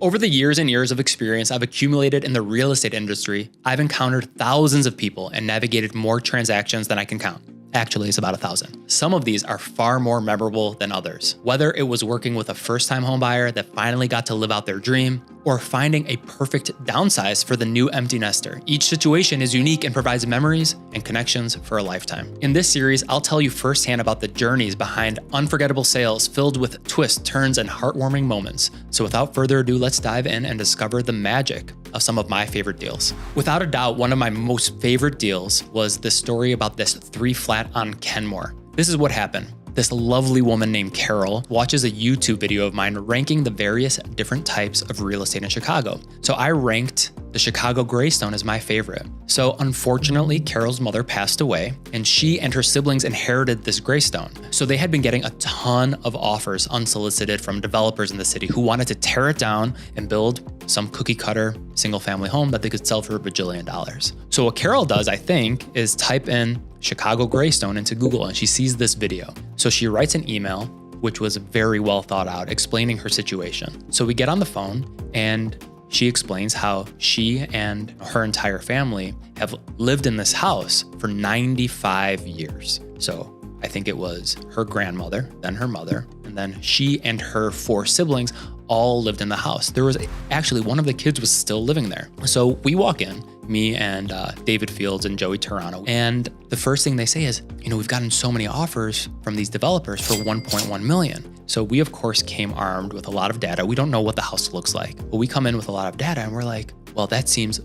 Over the years and years of experience I've accumulated in the real estate industry, I've encountered thousands of people and navigated more transactions than I can count. Actually, it's about 1,000. Some of these are far more memorable than others. Whether it was working with a first-time home buyer that finally got to live out their dream, or finding a perfect downsize for the new empty nester, each situation is unique and provides memories and connections for a lifetime. In this series, I'll tell you firsthand about the journeys behind unforgettable sales filled with twists, turns, and heartwarming moments. So without further ado, let's dive in and discover the magic of some of my favorite deals. Without a doubt, one of my most favorite deals was the story about this 3-flat on Kenmore. This is what happened. This lovely woman named Carol watches a YouTube video of mine ranking the various different types of real estate in Chicago. So I ranked the Chicago Greystone as my favorite. So unfortunately, Carol's mother passed away and she and her siblings inherited this Greystone. So they had been getting a ton of offers unsolicited from developers in the city who wanted to tear it down and build some cookie cutter single family home that they could sell for $1 bajillion. So what Carol does, I think, is type in Chicago Greystone into Google and she sees this video. So she writes an email, which was very well thought out, explaining her situation. So we get on the phone and she explains how she and her entire family have lived in this house for 95 years. So I think it was her grandmother, then her mother, and then she and her 4 siblings all lived in the house. There was actually one of the kids was still living there. So we walk in, me and David Fields and Joey Turano. And the first thing they say is, we've gotten so many offers from these developers for 1.1 million. So we of course came armed with a lot of data. We don't know what the house looks like, but we come in with a lot of data and we're like, well, that seems,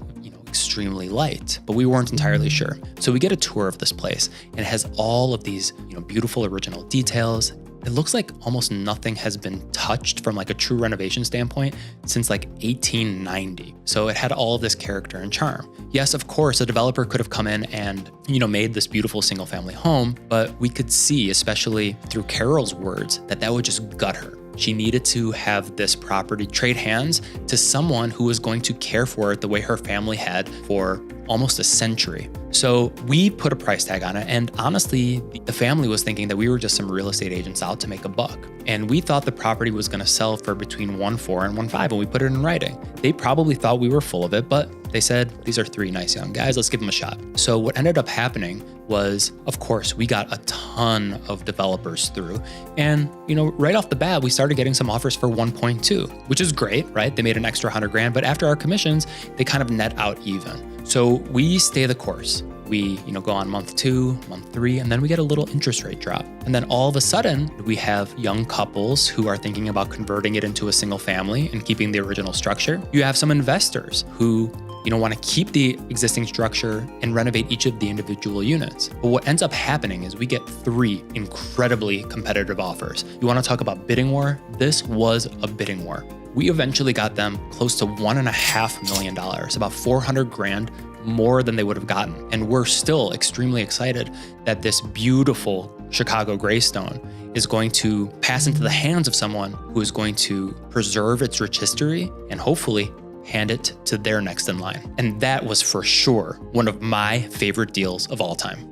extremely light, but we weren't entirely sure. So we get a tour of this place and it has all of these, beautiful original details. It looks like almost nothing has been touched from like a true renovation standpoint since like 1890. So it had all of this character and charm. Yes, of course, a developer could have come in and, made this beautiful single family home, but we could see, especially through Carol's words, that would just gut her. She needed to have this property trade hands to someone who was going to care for it the way her family had for almost a century. So we put a price tag on it. And honestly, the family was thinking that we were just some real estate agents out to make a buck. And we thought the property was going to sell for between 1.4 and 1.5, and we put it in writing. They probably thought we were full of it, but they said, these are 3 nice young guys, let's give them a shot. So what ended up happening was, of course, we got a ton of developers through. And, right off the bat, we started getting some offers for 1.2, which is great, right? They made an extra 100 grand, but after our commissions, they kind of net out even. So we stay the course. We, go on month 2, month 3, and then we get a little interest rate drop. And then all of a sudden, we have young couples who are thinking about converting it into a single family and keeping the original structure. You have some investors who want to keep the existing structure and renovate each of the individual units. But what ends up happening is we get 3 incredibly competitive offers. You want to talk about bidding war? This was a bidding war. We eventually got them close to $1.5 million, about 400 grand more than they would have gotten. And we're still extremely excited that this beautiful Chicago Greystone is going to pass into the hands of someone who is going to preserve its rich history and hopefully hand it to their next in line. And that was for sure one of my favorite deals of all time.